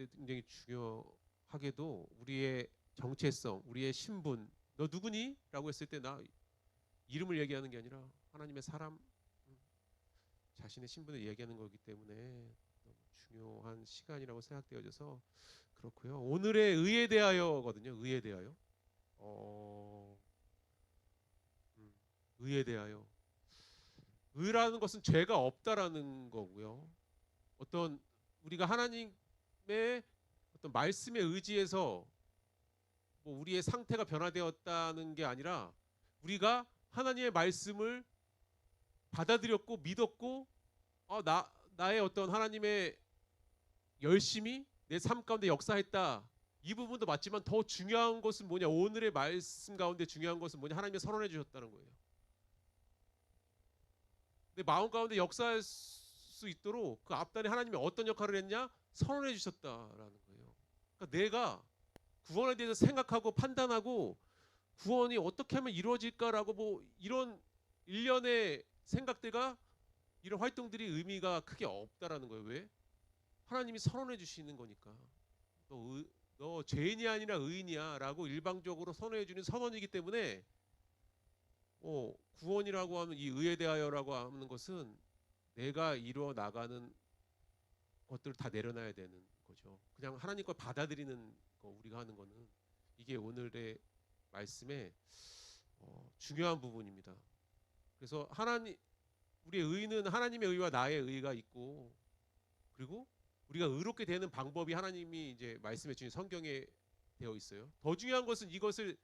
가운데 굉장히 중요하게도 우리의 정체성, 우리의 신분, 너 누구니? 라고 했을 때 나 이름을 얘기하는 게 아니라 하나님의 사람, 음, 자신의 신분을 얘기하는 거기 때문에 너무 중요한 시간이라고 생각되어져서 그렇고요. 오늘의 의에 대하여거든요. 의에 대하여. 어, 음, 의에 대하여. 의라는 것은 죄가 없다라는 거고요. 어떤 우리가 하나님의 어떤 말씀에 의지해서 뭐 우리의 상태가 변화되었다는 게 아니라 우리가 하나님의 말씀을 받아들였고 믿었고 나의 어떤 하나님의 열심히 내 삶 가운데 역사했다. 이 부분도 맞지만 더 중요한 것은 뭐냐? 오늘의 말씀 가운데 중요한 것은 뭐냐? 하나님이 선언해 주셨다는 거예요. 내 마음 가운데 역사할 수 있도록 그 앞단에 하나님이 어떤 역할을 했냐? 선언해 주셨다라는 거예요. 그러니까 내가 구원에 대해서 생각하고 판단하고 구원이 어떻게 하면 이루어질까라고 뭐 이런 일련의 생각들과 이런 활동들이 의미가 크게 없다라는 거예요. 왜? 하나님이 선언해 주시는 거니까. 너, 너 죄인이 아니라 의인이야라고 일방적으로 선언해 주는 선언이기 때문에 구원이라고 하는 이 의에 대하여라고 하는 것은 내가 이루어 나가는 것들을 다 내려놔야 되는 거죠. 그냥 하나님 걸 받아들이는 거 우리가 하는 거는 이게 오늘의 말씀의 중요한 부분입니다. 그래서 우리의 의는 하나님의 의와 나의 의가 있고 그리고 우리가 의롭게 되는 방법이 하나님이 이제 말씀해 주신 성경에 되어 있어요. 더 중요한 것은 이것을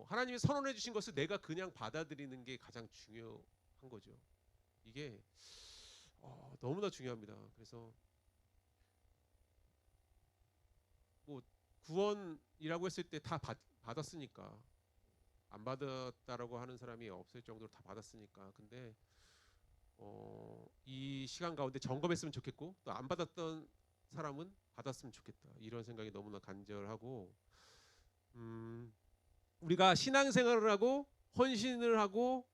하나님이 선언해 주신 것을 내가 그냥 받아들이는 게 가장 중요한 거죠. 이게 너무나 중요합니다. 그래서 뭐 구원이라고 했을 때 다 받았으니까 안 받았다라고 하는 사람이 없을 정도로 다 받았으니까. 근데 이 시간 가운데 점검했으면 좋겠고 또 안 받았던 사람은 받았으면 좋겠다. 이런 생각이 너무나 간절하고 우리가 신앙생활을 하고 헌신을 하고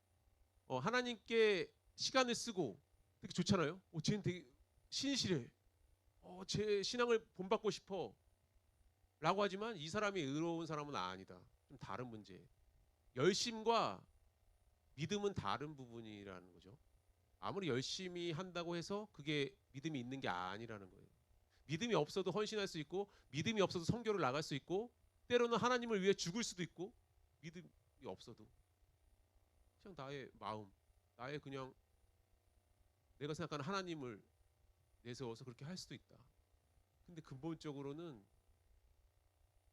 하나님께 시간을 쓰고 되게 좋잖아요. 쟤는 되게 신실해. 제 신앙을 본받고 싶어. 라고 하지만 이 사람이 의로운 사람은 아니다. 좀 다른 문제. 열심과 믿음은 다른 부분이라는 거죠. 아무리 열심히 한다고 해서 그게 믿음이 있는 게 아니라는 거예요. 믿음이 없어도 헌신할 수 있고 믿음이 없어도 선교를 나갈 수 있고 때로는 하나님을 위해 죽을 수도 있고 믿음이 없어도 그냥 나의 마음, 나의 그냥 내가 생각하는 하나님을 내세워서 그렇게 할 수도 있다. 근데 근본적으로는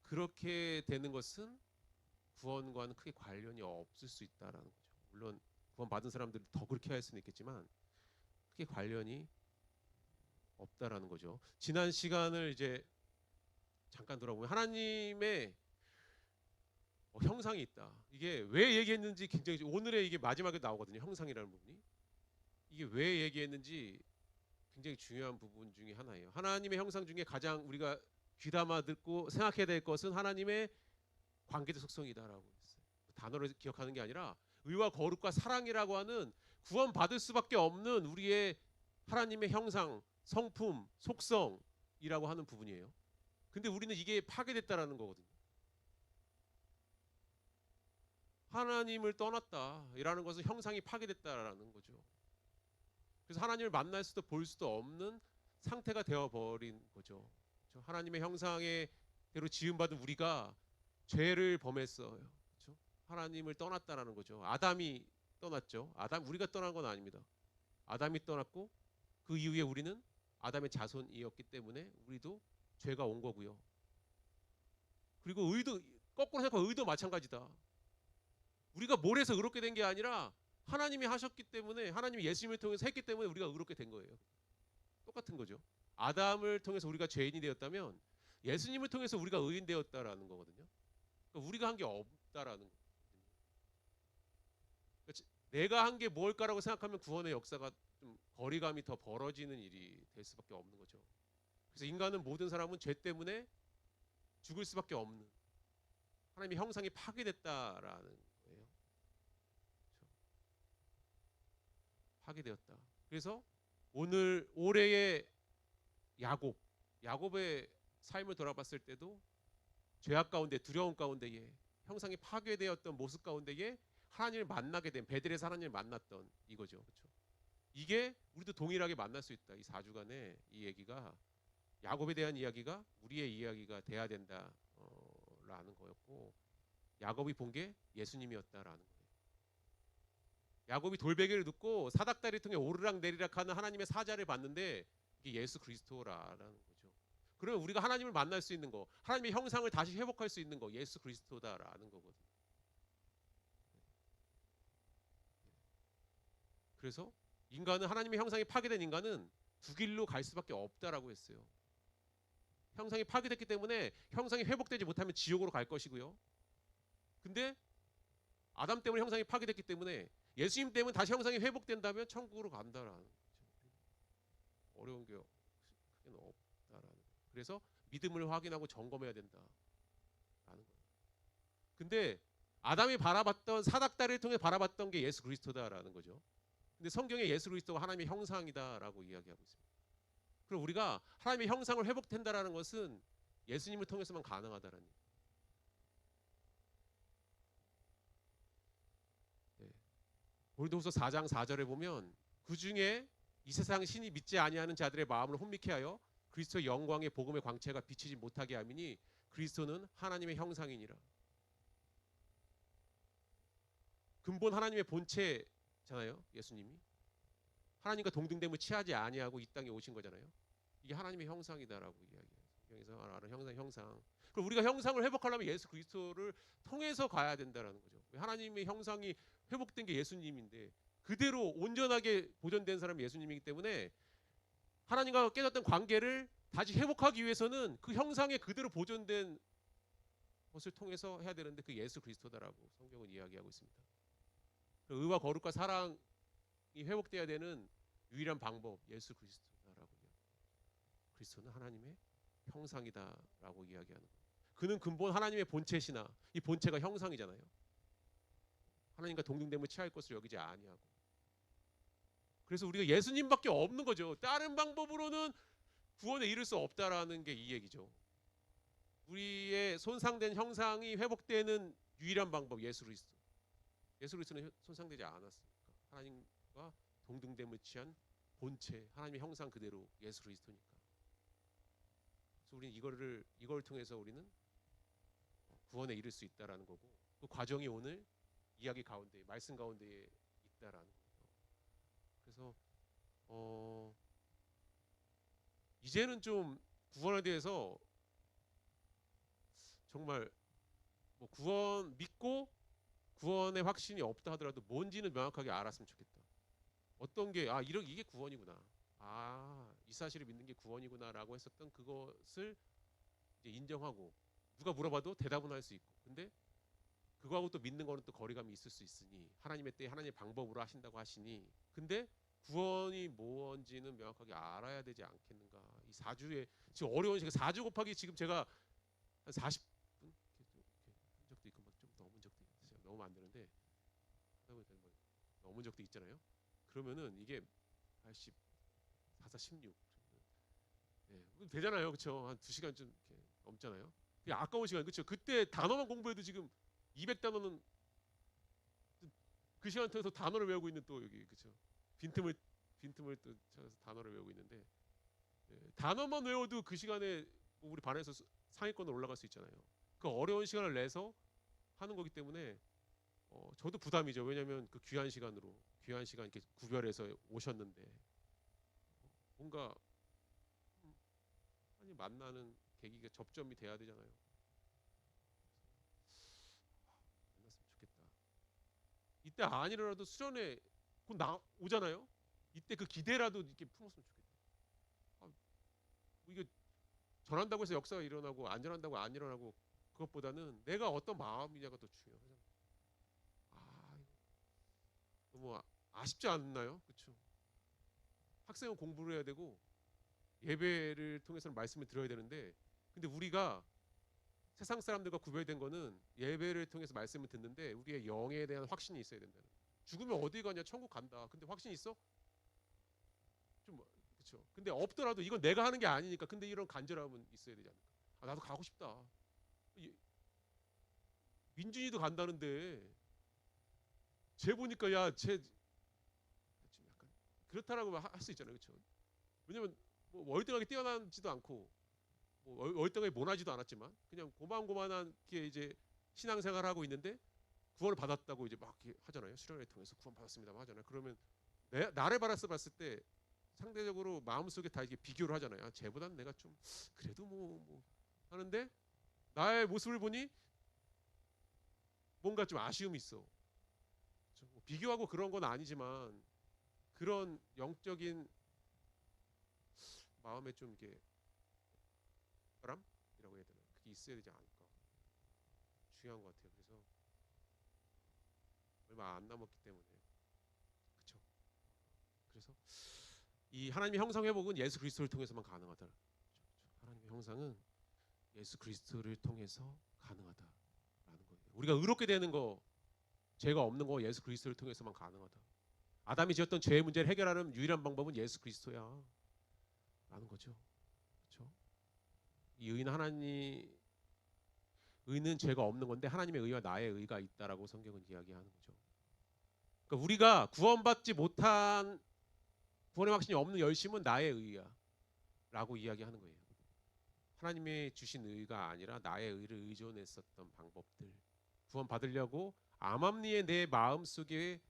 그렇게 되는 것은 구원과는 크게 관련이 없을 수 있다라는 거죠. 물론 구원 받은 사람들이 더 그렇게 할 수는 있겠지만 크게 관련이 없다라는 거죠. 지난 시간을 이제 잠깐 돌아보면 하나님의 형상이 있다. 이게 왜 얘기했는지 굉장히 오늘의 이게 마지막에 나오거든요. 형상이라는 부분이 이게 왜 얘기했는지 굉장히 중요한 부분 중에 하나예요. 하나님의 형상 중에 가장 우리가 귀담아 듣고 생각해야 될 것은 하나님의 관계적 속성이다라고 했어요. 단어를 기억하는 게 아니라 의와 거룩과 사랑이라고 하는 구원받을 수밖에 없는 우리의 하나님의 형상, 성품, 속성이라고 하는 부분이에요. 근데 우리는 이게 파괴됐다라는 거거든요. 하나님을 떠났다라는 것은 형상이 파괴됐다라는 거죠. 그래서 하나님을 만날 수도 볼 수도 없는 상태가 되어버린 거죠. 하나님의 형상의 대로 지음받은 우리가 죄를 범했어요. 그렇죠? 하나님을 떠났다라는 거죠. 아담이 떠났죠. 우리가 떠난 건 아닙니다. 아담이 떠났고 그 이후에 우리는 아담의 자손이었기 때문에 우리도 죄가 온 거고요. 그리고 거꾸로 생각하면 의도 마찬가지다. 우리가 뭘 해서 의롭게 된 게 아니라 하나님이 하셨기 때문에 하나님이 예수님을 통해서 했기 때문에 우리가 의롭게 된 거예요. 똑같은 거죠. 아담을 통해서 우리가 죄인이 되었다면 예수님을 통해서 우리가 의인 되었다라는 거거든요. 그러니까 우리가 한 게 없다라는 거거든요. 그러니까 내가 한 게 뭘까라고 생각하면 구원의 역사가 좀 거리감이 더 벌어지는 일이 될 수밖에 없는 거죠. 그래서 인간은 모든 사람은 죄 때문에 죽을 수밖에 없는 하나님의 형상이 파괴됐다라는 거예요. 그렇죠? 파괴되었다. 그래서 올해의 야곱, 야곱의 삶을 돌아봤을 때도 죄악 가운데 두려움 가운데에 형상이 파괴되었던 모습 가운데에 하나님을 만나게 된 베들에서 하나님을 만났던 이거죠. 그렇죠? 이게 우리도 동일하게 만날 수 있다. 이 4주간의 이 얘기가 야곱에 대한 이야기가 우리의 이야기가 돼야 된다 라는 거였고 야곱이 본 게 예수님이었다라는 거예요. 야곱이 돌베개를 눕고 사닥다리를 통해 오르락 내리락 하는 하나님의 사자를 봤는데 이게 예수 그리스도라는 거죠. 그러면 우리가 하나님을 만날 수 있는 거, 하나님의 형상을 다시 회복할 수 있는 거 예수 그리스도다라는 거거든요. 그래서 인간은 하나님의 형상이 파괴된 인간은 두 길로 갈 수밖에 없다라고 했어요. 형상이 파괴됐기 때문에 형상이 회복되지 못하면 지옥으로 갈 것이고요. 근데 아담 때문에 형상이 파괴됐기 때문에 예수님 때문에 다시 형상이 회복된다면 천국으로 간다라는 거죠. 어려운 게 크게는 없다라는 거예요. 그래서 믿음을 확인하고 점검해야 된다라는 거예요. 근데 아담이 바라봤던 사닥다리를 통해 바라봤던 게 예수 그리스도다라는 거죠. 근데 성경에 예수 그리스도가 하나님의 형상이다라고 이야기하고 있습니다. 그럼 우리가 하나님의 형상을 회복된다라는 것은 예수님을 통해서만 가능하다라는 얘기예요. 네. 고린도후서 4장 4절에 보면 그 중에 이 세상 신이 믿지 아니하는 자들의 마음을 혼미케 하여 그리스도의 영광의 복음의 광채가 비치지 못하게 함이니 그리스도는 하나님의 형상이니라. 근본 하나님의 본체잖아요. 예수님이 하나님과 동등됨을 취하지 아니하고 이 땅에 오신 거잖아요. 이게 하나님의 형상이다라고 이야기해요. 성경에서 말하는 형상. 그럼 우리가 형상을 회복하려면 예수 그리스도를 통해서 가야 된다라는 거죠. 하나님의 형상이 회복된 게 예수님인데 그대로 온전하게 보존된 사람이 예수님이기 때문에 하나님과 깨졌던 관계를 다시 회복하기 위해서는 그 형상에 그대로 보존된 것을 통해서 해야 되는데 그 예수 그리스도다라고 성경은 이야기하고 있습니다. 의와 거룩과 사랑이 회복돼야 되는 유일한 방법 예수 그리스도다라고 그리스도는 하나님의 형상이다라고 이야기하는 거예요. 그는 근본 하나님의 본체시나 이 본체가 형상이잖아요. 하나님과 동등됨을 취할 것을 여기지 아니하고 그래서 우리가 예수님밖에 없는 거죠. 다른 방법으로는 구원에 이를 수 없다라는 게 이 얘기죠. 우리의 손상된 형상이 회복되는 유일한 방법 예수 그리스도. 예수 그리스도는 손상되지 않았으니까 하나님과 동등됨을 취한 본체 하나님의 형상 그대로 예수 그리스도니까. 그래서 우리는 이걸 통해서 우리는 구원에 이를 수 있다라는 거고 그 과정이 오늘 이야기 가운데 말씀 가운데에 있다라는 거예요. 그래서 이제는 좀 구원에 대해서 정말 뭐 구원 믿고 구원의 확신이 없다 하더라도 뭔지는 명확하게 알았으면 좋겠다. 어떤 게 이게 구원이구나. 이 사실을 믿는 게 구원이구나라고 했었던 그것을 이제 인정하고 누가 물어봐도 대답은 할 수 있고 근데 그거하고 또 믿는 거는 또 거리감이 있을 수 있으니 하나님의 때에 하나님의 방법으로 하신다고 하시니 근데 구원이 뭔지는 명확하게 알아야 되지 않겠는가. 이 4주에 지금 어려운 시간 4주 곱하기 지금 제가 한 40분 한 적도 있고 좀 넘은 적도 있어요. 넘으면 안 되는데 넘은 적도 있잖아요. 그러면은 이게 80 4, 16 네, 되잖아요. 그렇죠? 한 2시간 좀 이렇게 넘잖아요. 그게 아까운 시간 그렇죠? 그때 단어만 공부해도 지금 200단어는 그 시간 통해서 단어를 외우고 있는 또 여기 그렇죠? 빈틈을 또 찾아서 단어를 외우고 있는데 단어만 외워도 그 시간에 뭐 우리 반에서 상위권으로 올라갈 수 있잖아요. 그 어려운 시간을 내서 하는 거기 때문에 저도 부담이죠. 왜냐하면 그 귀한 시간 이렇게 구별해서 오셨는데 뭔가 하나님 만나는 계기가 접점이 돼야 되잖아요. 만났으면 좋겠다. 이때 아니라도 수련회 곧 오잖아요. 이때 그 기대라도 이렇게 품었으면 좋겠다. 이게 전한다고 해서 역사가 일어나고 안 전한다고 안 일어나고 그것보다는 내가 어떤 마음이냐가 더 중요하잖아요. 너무 아쉽지 않나요? 그렇죠? 학생은 공부를 해야 되고 예배를 통해서는 말씀을 들어야 되는데 근데 우리가 세상 사람들과 구별된 거는 예배를 통해서 말씀을 듣는데 우리의 영에 대한 확신이 있어야 된다는 거예요. 죽으면 어디 가냐? 천국 간다. 근데 확신 있어? 좀 그렇죠. 근데 없더라도 이건 내가 하는 게 아니니까. 근데 이런 간절함은 있어야 되지 않을까? 아, 나도 가고 싶다. 민준이도 간다는데 쟤 보니까 야쟤 좀 약간 그렇다라고 할 수 있잖아요, 그렇죠? 왜냐면 뭐 월등하게 뛰어나지도 않고 뭐 월등하게 못하지도 않았지만 그냥 고만고만하게 이제 신앙생활을 하고 있는데 구원을 받았다고 이제 막 이렇게 하잖아요. 수련회 통해서 구원 받았습니다 하잖아요. 그러면 나를 봤을 때 상대적으로 마음속에 다 이게 비교를 하잖아요. 아, 쟤보다는 내가 좀 그래도 뭐 하는데 나의 모습을 보니 뭔가 좀 아쉬움이 있어. 그렇죠? 뭐 비교하고 그런 건 아니지만 그런 영적인 마음에 좀 이게 바람이라고 해야 되나? 그게 있어야 되지 않을까? 중요한 것 같아요. 그래서 얼마 안 남았기 때문에 그렇죠. 그래서 이 하나님의 형상 회복은 예수 그리스도를 통해서만 가능하다. 그렇죠? 하나님의 형상은 예수 그리스도를 통해서 가능하다라는 거예요. 우리가 의롭게 되는 거, 죄가 없는 거 예수 그리스도를 통해서만 가능하다. 아담이 지었던 죄의 문제를 해결하는 유일한 방법은 예수 그리스도야. 라는 거죠. 그렇죠? 이 의는 죄가 없는 건데 하나님의 의와 나의 의가 있다라고 성경은 이야기하는 거죠. 그러니까 우리가 구원받지 못한 구원의 확신이 없는 열심은 나의 의야. 라고 이야기하는 거예요. 하나님의 주신 의가 아니라 나의 의를 의존했었던 방법들. 구원 받으려고 암암리에 내 마음속에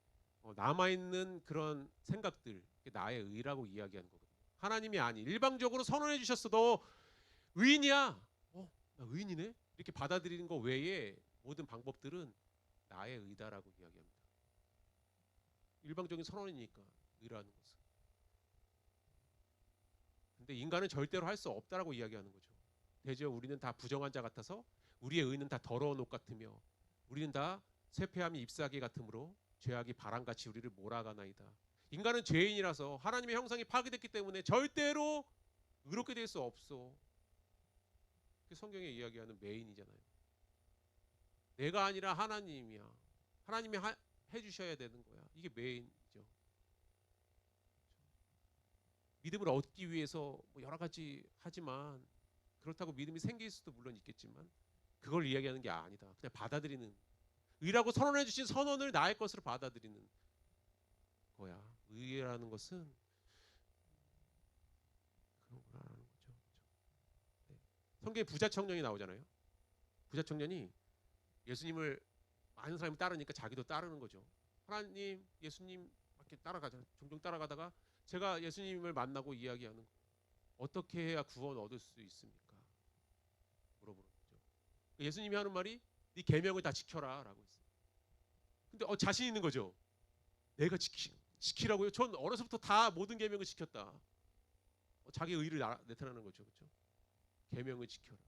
남아있는 그런 생각들. 나의 의라고 이야기하는 거거든요. 하나님이 아닌 일방적으로 선언해 주셨어. 너 의인이야. 나 의인이네. 이렇게 받아들이는 거 외에 모든 방법들은 나의 의다라고 이야기합니다. 일방적인 선언이니까 의라는 것은. 근데 인간은 절대로 할 수 없다라고 이야기하는 거죠. 대저 우리는 다 부정한 자 같아서 우리의 의는 다 더러운 옷 같으며 우리는 다 쇠폐함이 ip사귀 같으므로 죄악이 바람같이 우리를 몰아가나이다. 인간은 죄인이라서 하나님의 형상이 파괴됐기 때문에 절대로 의롭게 될 수 없어. 그게 성경에 이야기하는 메인이잖아요. 내가 아니라 하나님이야. 하나님이 해주셔야 되는 거야. 이게 메인이죠. 믿음을 얻기 위해서 뭐 여러 가지 하지만 그렇다고 믿음이 생길 수도 물론 있겠지만 그걸 이야기하는 게 아니다. 그냥 받아들이는 의라고 선언해 주신 선언을 나의 것으로 받아들이는 거야. 의라는 것은 그런 거라는 거죠. 네. 성경에 부자 청년이 나오잖아요. 부자 청년이 예수님을 많은 사람이 따르니까 자기도 따르는 거죠. 하나님, 예수님 이렇게 따라가잖아요. 종종 따라가다가 제가 예수님을 만나고 이야기하는 거. 어떻게 해야 구원 얻을 수 있습니까? 물어보는 거죠. 예수님이 하는 말이 네 계명을 다 지켜라라고 했어요. 근데 자신 있는 거죠. 내가 지키라고요? 전 어려서부터 다 모든 계명을 지켰다. 자기 의를 나타내는 거죠, 그렇죠? 계명을 지켜라.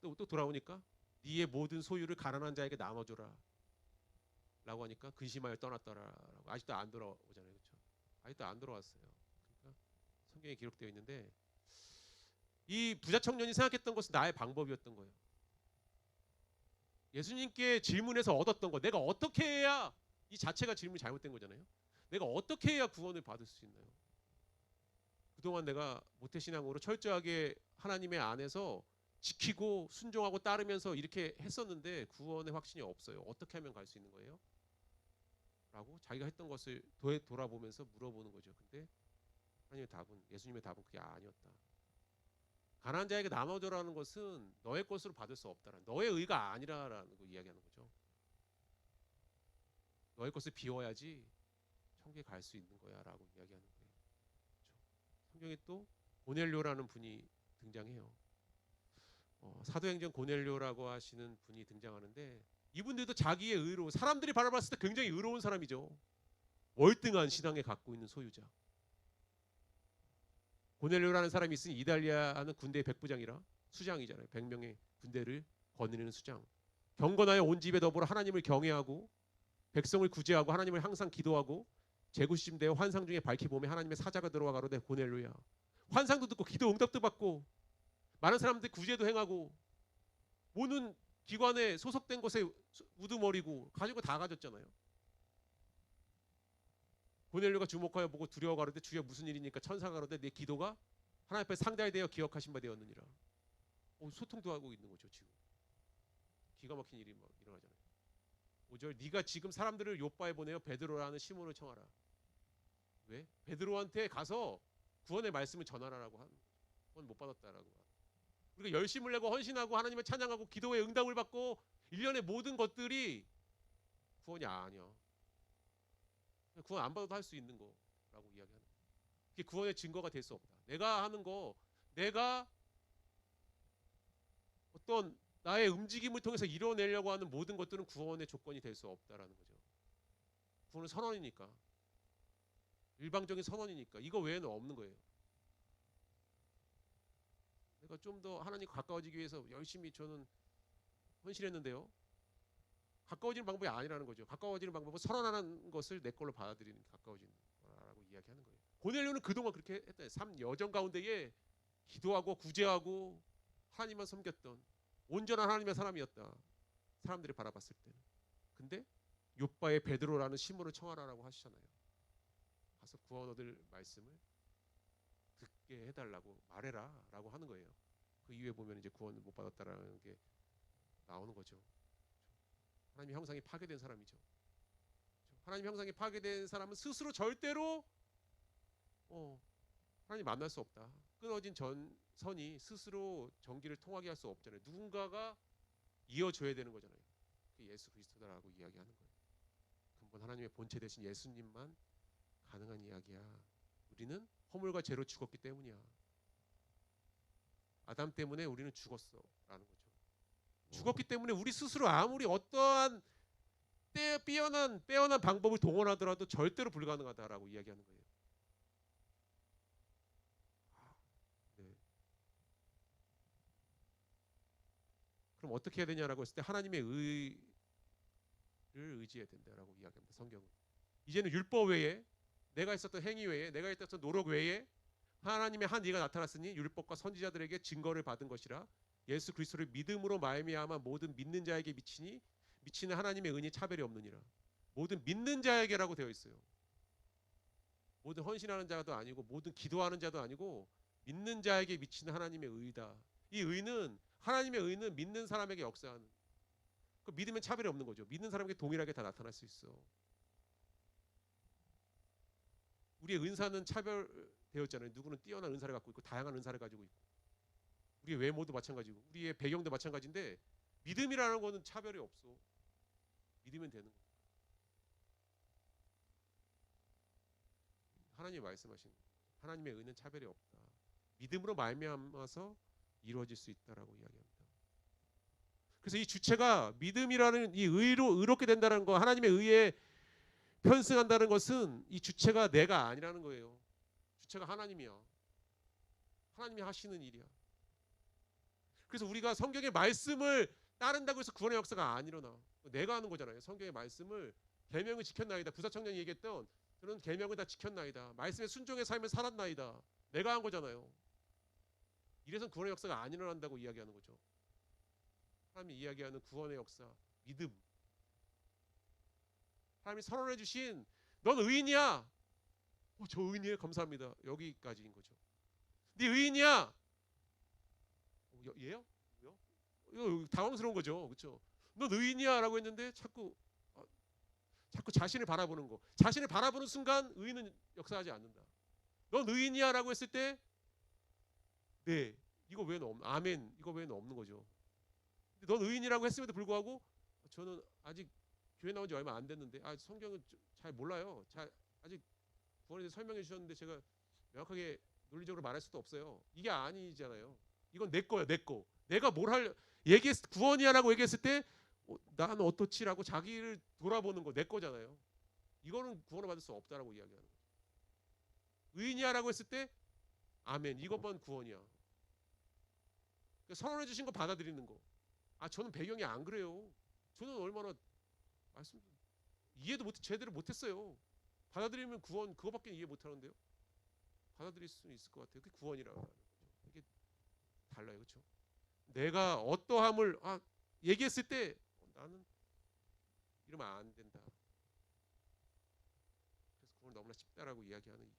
또 돌아오니까 네의 모든 소유를 가난한 자에게 나눠줘라. 라고 하니까 근심하여 떠났더라라고. 아직도 안 돌아오잖아요, 그렇죠? 아직도 안 돌아왔어요. 그러니까 성경에 기록되어 있는데 이 부자 청년이 생각했던 것은 나의 방법이었던 거예요. 예수님께 질문해서 얻었던 거, 내가 어떻게 해야 이 자체가 질문이 잘못된 거잖아요. 내가 어떻게 해야 구원을 받을 수 있나요? 그동안 내가 모태신앙으로 철저하게 하나님의 안에서 지키고 순종하고 따르면서 이렇게 했었는데 구원의 확신이 없어요. 어떻게 하면 갈 수 있는 거예요? 라고 자기가 했던 것을 돌아보면서 물어보는 거죠. 근데 예수님의 답은 그게 아니었다. 가난한 자에게 나눠줘라는 것은 너의 것으로 받을 수 없다라는, 너의 의가 아니라라는 거 이야기하는 거죠. 너의 것을 비워야지 천국에 갈 수 있는 거야라고 이야기하는 거예요. 그렇죠? 성경에 또 고넬료라는 분이 등장해요. 사도행전 고넬료라고 하시는 분이 등장하는데 이분들도 자기의 의로 사람들이 바라봤을 때 굉장히 의로운 사람이죠. 월등한 신앙에 갖고 있는 소유자. 고넬료라는 사람이 있으니 이달리아는 군대의 백부장이라 수장이잖아요. 100명의 군대를 거느리는 수장. 경건하여 온 집에 더불어 하나님을 경외하고 백성을 구제하고 하나님을 항상 기도하고 제구심되어 환상 중에 밝히 보매 하나님의 사자가 들어와 가로되 고넬료야. 환상도 듣고 기도 응답도 받고 많은 사람들 구제도 행하고 모든 기관에 소속된 곳에 우두머리고 가지고 다 가졌잖아요. 고넬료가 주목하여 보고 두려워 가로되 주여 무슨 일이니까 천사가 가로되 내 기도가 하나님 앞에 상달이 되어 기억하신 바 되었느니라. 소통도 하고 있는 거죠. 지금 기가 막힌 일이 막 일어나잖아요. 5절 네가 지금 사람들을 요바에 보내어 베드로라는 시몬을 청하라. 왜? 베드로한테 가서 구원의 말씀을 전하라라고 하는 거죠. 구원 못 받았다라고. 우리가 열심을 내고 헌신하고 하나님을 찬양하고 기도의 응답을 받고 일련의 모든 것들이 구원이 아니야. 구원 안 받아도 할 수 있는 거라고 이야기하는 거예요. 그게 구원의 증거가 될 수 없다. 내가 하는 거, 내가 어떤 나의 움직임을 통해서 이뤄내려고 하는 모든 것들은 구원의 조건이 될 수 없다라는 거죠. 구원은 선언이니까. 일방적인 선언이니까. 이거 외에는 없는 거예요. 내가 좀 더 하나님과 가까워지기 위해서 열심히 저는 헌신했는데요. 가까워지는 방법이 아니라는 거죠. 가까워지는 방법은 선언하는 것을 내 걸로 받아들이는 게 가까워지는 거라고 이야기하는 거예요. 고넬료는 그동안 그렇게 했다. 삶 여정 가운데에 기도하고 구제하고 하나님만 섬겼던 온전한 하나님의 사람이었다. 사람들이 바라봤을 때는. 근데 욥바의 베드로라는 시몬을 청하라라고 하시잖아요. 가서 구원 얻을 말씀을 듣게 해달라고 말해라라고 하는 거예요. 그 이후에 보면 이제 구원을 못 받았다라는 게 나오는 거죠. 하나님 형상이 파괴된 사람이죠. 하나님 형상이 파괴된 사람은 스스로 절대로 하나님 만날 수 없다. 끊어진 전선이 스스로 전기를 통하게 할 수 없잖아요. 누군가가 이어줘야 되는 거잖아요. 그게 예수 그리스도다라고 이야기하는 거예요. 근본 하나님의 본체 되신 예수님만 가능한 이야기야. 우리는 허물과 죄로 죽었기 때문이야. 아담 때문에 우리는 죽었어라는 거죠. 죽었기 때문에 우리 스스로 아무리 어떠한 빼어난 방법을 동원하더라도 절대로 불가능하다라고 이야기하는 거예요. 네. 그럼 어떻게 해야 되냐라고 했을 때 하나님의 의를 의지해야 된다라고 이야기합니다. 성경은. 이제는 율법 외에 내가 했었던 행위 외에 내가 했었던 노력 외에 하나님의 한 이가 나타났으니 율법과 선지자들에게 증거를 받은 것이라 예수 그리스도를 믿음으로 말미암아 모든 믿는 자에게 미치는 하나님의 은혜 차별이 없느니라. 모든 믿는 자에게라고 되어 있어요. 모든 헌신하는 자도 아니고 모든 기도하는 자도 아니고 믿는 자에게 미치는 하나님의 의다. 이 의는 하나님의 의는 믿는 사람에게 역사하는. 그 믿으면 차별이 없는 거죠. 믿는 사람에게 동일하게 다 나타날 수 있어. 우리의 은사는 차별되었잖아요. 누구는 뛰어난 은사를 갖고 있고 다양한 은사를 가지고 있고 우리의 외모도 마찬가지고 우리의 배경도 마찬가지인데 믿음이라는 거는 차별이 없어. 믿으면 되는 거예요. 하나님이 말씀하신 하나님의 의는 차별이 없다. 믿음으로 말미암아서 이루어질 수 있다라고 이야기합니다. 그래서 이 주체가 믿음이라는 이 의롭게 된다는 거, 하나님의 의에 편승한다는 것은 이 주체가 내가 아니라는 거예요. 주체가 하나님이야. 하나님이 하시는 일이야. 그래서 우리가 성경의 말씀을 따른다고 해서 구원의 역사가 안 일어나. 내가 하는 거잖아요. 성경의 말씀을 계명을 지켰나이다. 구사청년이 얘기했던 저는 계명을 다 지켰나이다. 말씀에 순종의 삶을 살았나이다. 내가 한 거잖아요. 이래서 구원의 역사가 안 일어난다고 이야기하는 거죠. 하나님이 이야기하는 구원의 역사, 믿음. 하나님이 선언해 주신 넌 의인이야. 저 의인이에요. 감사합니다. 여기까지인 거죠. 네 의인이야. 얘요? 이거 당황스러운 거죠. 그렇죠? 넌 의인이야라고 했는데 자꾸 자신을 바라보는 거. 자신을 바라보는 순간 의인은 역사하지 않는다. 넌 의인이야라고 했을 때 네. 이거 외에는 없는 아멘. 이거 외에는 없는 거죠. 근데 넌 의인이라고 했음에도 불구하고 저는 아직 교회 나온 지 얼마 안 됐는데 성경은 잘 몰라요. 아직 구원에 대해서 설명해 주셨는데 제가 명확하게 논리적으로 말할 수도 없어요. 이게 아니잖아요. 이건 내 거야, 내 거. 내가 뭘 구원이야라고 얘기했을 때 나는 어떻지라고 자기를 돌아보는 거 내 거잖아요. 이거는 구원을 받을 수 없다라고 이야기하는 거죠. 의인이야라고 했을 때 아멘. 이것만 구원이야. 그러니까 선언해 주신 거 받아들이는 거. 저는 배경이 안 그래요. 저는 얼마나 말씀 이해도 제대로 못했어요. 받아들이면 구원 그거밖에 이해 못하는데요. 받아들일 수 있을 것 같아요. 그게 구원이라고 하는 거죠. 이게 달라요, 그렇죠? 내가 어떠함을 얘기했을 때 나는 이러면 안 된다. 그래서 구원 너무나 쉽다라고 이야기하는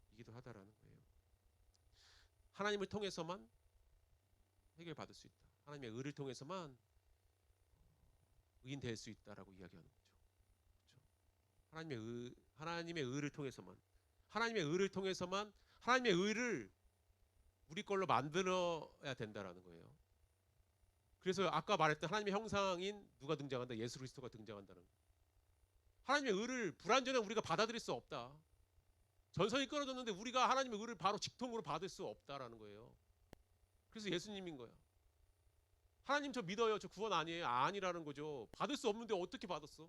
이유이기도 하다라는 거예요. 하나님을 통해서만 해결받을 수 있다. 하나님의 의를 통해서만 의인 될 수 있다라고 이야기하는 거죠. 그렇죠? 하나님의 의를 통해서만, 하나님의 의를 통해서만 하나님의 의를 우리 걸로 만들어야 된다라는 거예요. 그래서 아까 말했던 하나님의 형상인 누가 등장한다? 예수 그리스도가 등장한다는 거예요. 하나님의 의를 불완전해 우리가 받아들일 수 없다. 전선이 끊어졌는데 우리가 하나님의 의를 바로 직통으로 받을 수 없다라는 거예요. 그래서 예수님인 거야. 하나님 저 믿어요. 저 구원 아니에요. 아니라는 거죠. 받을 수 없는데 어떻게 받았어?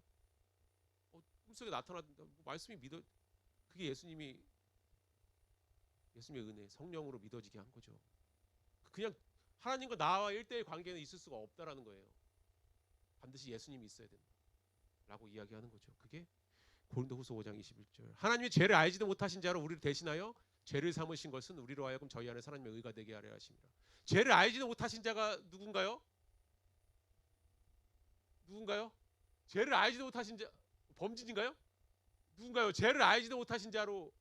꿈속에 나타났다. 말씀이 믿어. 그게 예수님의 은혜, 성령으로 믿어지게 한 거죠. 그냥 하나님과 나와 1대1 관계는 있을 수가 없다라는 거예요. 반드시 예수님이 있어야 된다라고 이야기하는 거죠. 그게 고린도후서 5장 21절. 하나님이 죄를 알지도 못하신 자로 우리를 대신하여 죄를 삼으신 것은 우리로 하여금 저희 안에 하나님의 의가 되게 하려 하심이라. 죄를 알지도 못하신 자가 누군가요? 누군가요? 죄를 알지도 못하신 자, 범진인가요? 누군가요? 죄를 알지도 못하신 자로,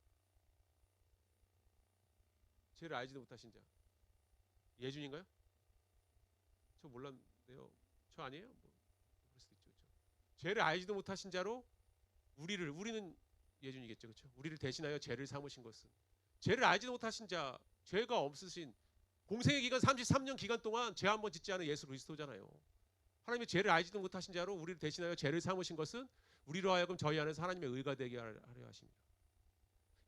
죄를 알지도 못하신 자, 예준인가요? 저 몰랐는데요. 저 아니에요? 뭐 그럴 수도 있죠. 그렇죠? 죄를 알지도 못하신 자로 우리는 예준이겠죠. 그렇죠? 우리를 대신하여 죄를 삼으신 것은, 죄를 알지도 못하신 자, 죄가 없으신, 공생의 기간 33년 기간 동안 죄 한 번 짓지 않은 예수 그리스도잖아요. 하나님의 죄를 알지도 못하신 자로 우리를 대신하여 죄를 삼으신 것은 우리로 하여금 저희 안에서 하나님의 의가 되게 하려 하십니다.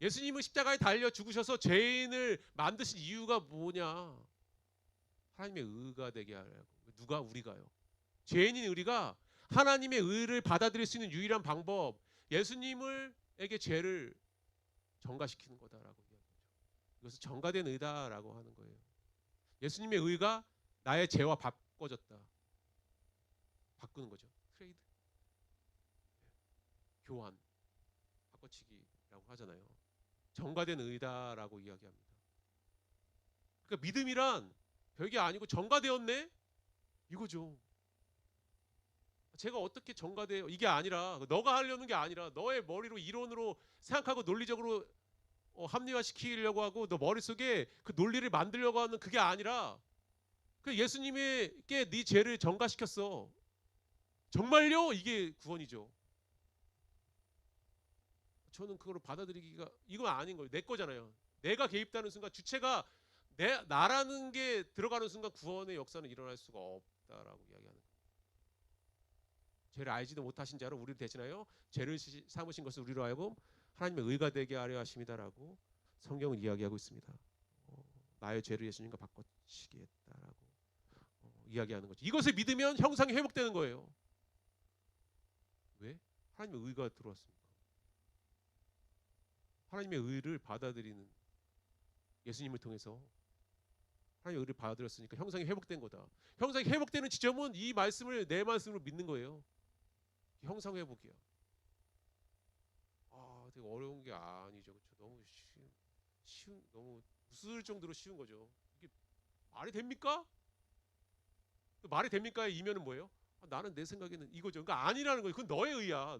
예수님은 십자가에 달려 죽으셔서 죄인을 만드신 이유가 뭐냐? 하나님의 의가 되게 하려고. 누가? 우리가요. 죄인인 우리가 하나님의 의를 받아들일 수 있는 유일한 방법, 예수님에게 죄를 전가시키는 거다라고 이야기하죠. 이것을 전가된 의다라고 하는 거예요. 예수님의 의가 나의 죄와 바꿔졌다. 바꾸는 거죠. 트레이드, 교환, 바꿔치기라고 하잖아요. 전가된 의다라고 이야기합니다. 그러니까 믿음이란 별게 아니고 전가되었네? 이거죠. 제가 어떻게 전가돼요? 이게 아니라, 너가 하려는 게 아니라 너의 머리로 이론으로 생각하고 논리적으로 합리화시키려고 하고 너 머릿속에 그 논리를 만들려고 하는 그게 아니라, 그 예수님에게 네 죄를 전가시켰어. 정말요? 이게 구원이죠. 저는 그걸 받아들이기가, 이건 아닌 거예요. 내 거잖아요. 내가 개입되는 순간, 주체가 나라는 게 들어가는 순간 구원의 역사는 일어날 수가 없다라고 이야기하는 거예요. 죄를 알지도 못하신 자로 우리를 대신하여 죄를 삼으신 것을 우리로 하여금 하나님의 의가 되게 하려 하심이다라고 성경은 이야기하고 있습니다. 나의 죄를 예수님과 바꿔치기했다라고 이야기하는 거죠. 이것을 믿으면 형상이 회복되는 거예요. 왜? 하나님의 의가 들어왔습니까? 하나님의 의를 받아들이는, 예수님을 통해서 하나님의 의를 받아들였으니까 형상이 회복된 거다. 형상이 회복되는 지점은 이 말씀을 내 말씀으로 믿는 거예요. 형상 회복이야. 되게 어려운 게 아니죠. 그렇죠? 너무 쉬운, 너무 웃을 정도로 쉬운 거죠. 이게 말이 됩니까? 말이 됩니까의 이면은 뭐예요? 나는 내 생각에는 이거죠. 그러니까 아니라는 거예요. 그건 너의 의야.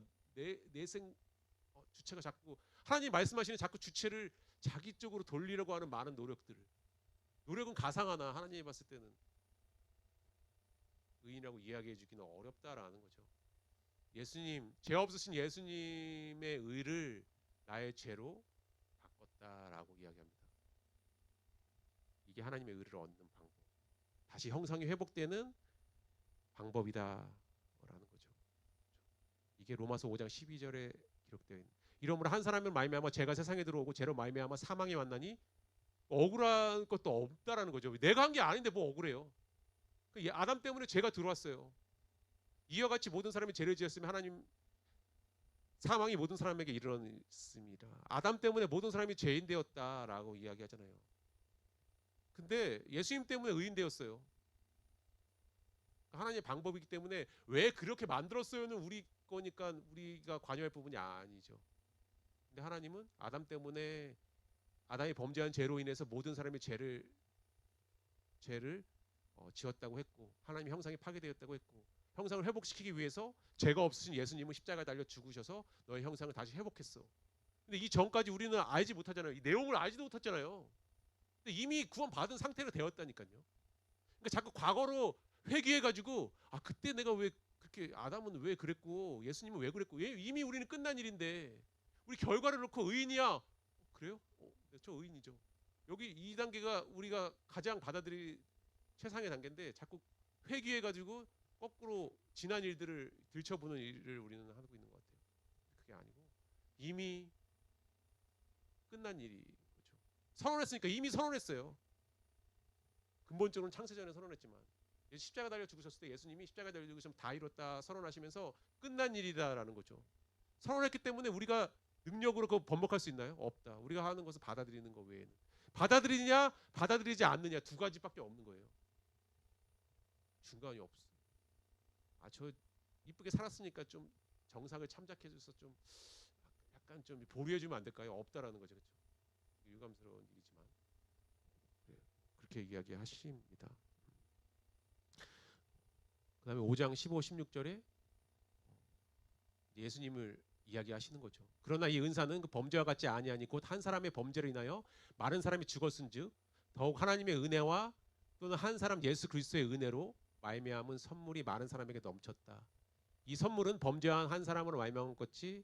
주체가 자꾸, 하나님 말씀하시는 자꾸 주체를 자기 쪽으로 돌리려고 하는 많은 노력은 가상하나 하나님이 봤을 때는 의인이라고 이야기해 주기는 어렵다라는 거죠. 예수님, 죄 없으신 예수님의 의를 나의 죄로 바꿨다라고 이야기합니다. 이게 하나님의 의를 얻는 방법, 다시 형상이 회복되는 방법이다라는 거죠. 이게 로마서 5장 12절에 기록되어 있는, 이러므로 한 사람을 말미암아 죄가 세상에 들어오고 죄로 말미암아 사망이 왔나니 억울한 것도 없다라는 거죠. 내가 한 게 아닌데 뭐 억울해요. 아담 때문에 죄가 들어왔어요. 이와 같이 모든 사람이 죄를 지었으면 하나님, 사망이 모든 사람에게 이르렀습니다. 아담 때문에 모든 사람이 죄인 되었다라고 이야기하잖아요. 근데 예수님 때문에 의인 되었어요. 하나님의 방법이기 때문에 왜 그렇게 만들었어요는 우리 거니까 우리가 관여할 부분이 아니죠. 근데 하나님은 아담 때문에, 아담이 범죄한 죄로 인해서 모든 사람이 죄를 지었다고 했고, 하나님의 형상이 파괴되었다고 했고, 형상을 회복시키기 위해서 죄가 없으신 예수님은 십자가에 달려 죽으셔서 너의 형상을 다시 회복했어. 근데 이 전까지 우리는 알지 못하잖아요. 이 내용을 알지도 못했잖아요. 근데 이미 구원받은 상태가 되었다니까요. 그러니까 자꾸 과거로 회귀해가지고 아 그때 내가 왜 그렇게 아담은 왜 그랬고 예수님은 왜 그랬고 이미 우리는 끝난 일인데 우리 결과를 놓고 의인이야. 그래요? 네, 저 의인이죠. 여기 이 단계가 우리가 가장 받아들일 최상의 단계인데 자꾸 회귀해가지고 거꾸로 지난 일들을 들춰보는 일을 우리는 하고 있는 것 같아요. 그게 아니고 이미 끝난 일이 그렇죠. 선언했으니까 이미 선언했어요. 근본적으로는 창세전에 선언했지만 십자가 달려 죽으셨을 때 예수님이 십자가 달려 죽으시면 다 이뤘다 선언하시면서 끝난 일이다라는 거죠. 선언했기 때문에 우리가 능력으로 그거 번복할 수 있나요? 없다. 우리가 하는 것은 받아들이는 것 외에는 받아들이냐 받아들이지 않느냐 두 가지밖에 없는 거예요. 중간이 없어. 저 이쁘게 살았으니까 좀 정상을 참작해줘서 좀 약간 좀 보류해주면 안 될까요? 없다라는 거죠, 그렇죠? 유감스러운 일이지만 네, 그렇게 이야기하십니다. 그다음에 5장 15, 16절에 예수님을 이야기하시는 거죠. 그러나 이 은사는 그 범죄와 같지 아니하니 곧 한 사람의 범죄로 인하여 많은 사람이 죽었은즉 더욱 하나님의 은혜와 또는 한 사람 예수 그리스도의 은혜로 말미암은 선물이 많은 사람에게 넘쳤다. 이 선물은 범죄한 한 사람으로 말미암은 것이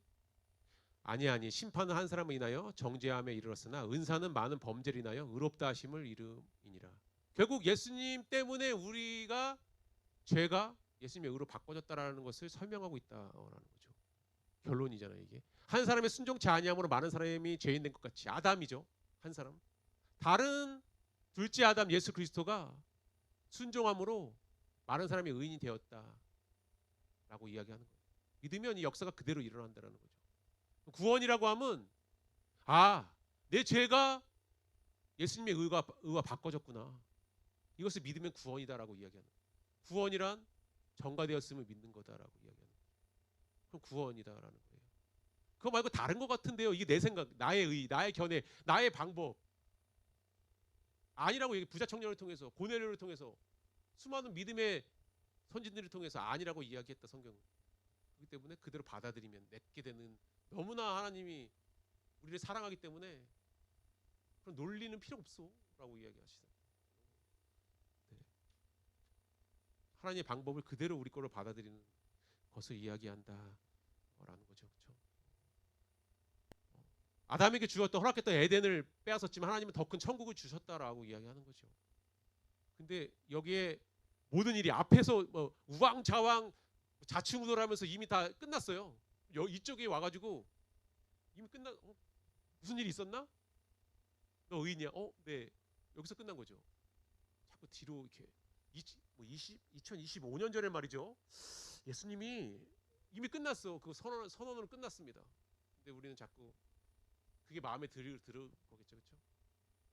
아니하니 심판은 한 사람을 인하여 정죄함에 이르렀으나 은사는 많은 범죄를 인하여 의롭다 하심을 이름이니라. 결국 예수님 때문에 우리가 죄가 예수님의 의로 바꿔졌다라는 것을 설명하고 있다라는 거죠. 결론이잖아요. 이게 한 사람의 순종치 아니함으로 많은 사람이 죄인 된 것 같이 아담이죠. 한 사람. 다른 둘째 아담 예수 그리스도가 순종함으로 많은 사람이 의인이 되었다라고 이야기하는 거예요. 믿으면 이 역사가 그대로 일어난다는 거죠. 구원이라고 하면 내 죄가 예수님의 의와 바꿔졌구나. 이것을 믿으면 구원이다라고 이야기하는 거예요. 구원이란 전가되었음을 믿는 거다라고 이야기하는 거예요. 그럼 구원이다라는 거예요. 그거 말고 다른 것 같은데요. 이게 내 생각, 나의 의, 나의 견해, 나의 방법 아니라고 얘기. 부자 청년을 통해서 고넬료를 통해서 수많은 믿음의 선진들을 통해서 아니라고 이야기했다 성경은. 그렇기 때문에 그대로 받아들이면 맺게 되는 너무나 하나님이 우리를 사랑하기 때문에 그런 논리는 필요 없어라고 이야기하시잖아요. 네. 하나님의 방법을 그대로 우리 거로 받아들이는 것을 이야기한다라는 거죠. 그렇죠? 아담에게 주었던 허락했던 에덴을 빼앗았지만 하나님은 더 큰 천국을 주셨다라고 이야기하는 거죠. 근데 여기에 모든 일이 앞에서 뭐 우왕좌왕 좌충우돌하면서 이미 다 끝났어요. 이쪽에 와가지고 이미 무슨 일이 있었나? 너 의인이야? 네. 여기서 끝난 거죠. 자꾸 뒤로 이렇게 2025년 전에 말이죠. 예수님이 이미 끝났어. 그 선언으로 끝났습니다. 근데 우리는 자꾸 그게 마음에 들을 거겠죠, 그렇죠?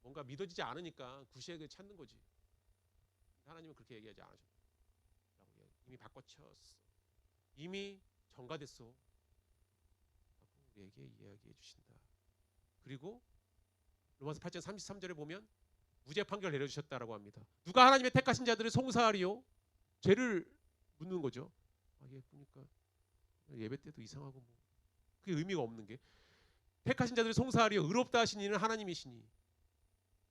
뭔가 믿어지지 않으니까 구시액을 찾는 거지. 하나님은 그렇게 얘기하지 않으셨다. 이미 바꿔쳤어. 이미 전가됐어. 우리에게 이야기해 주신다. 그리고 로마서 8장 33절에 보면 무죄 판결 내려주셨다라고 합니다. 누가 하나님의 택하신 자들을 송사하리요? 죄를 묻는 거죠. 보니까 예배 때도 이상하고 뭐 그게 의미가 없는 게 택하신 자들을 송사하리요? 의롭다 하신 이는 하나님이시니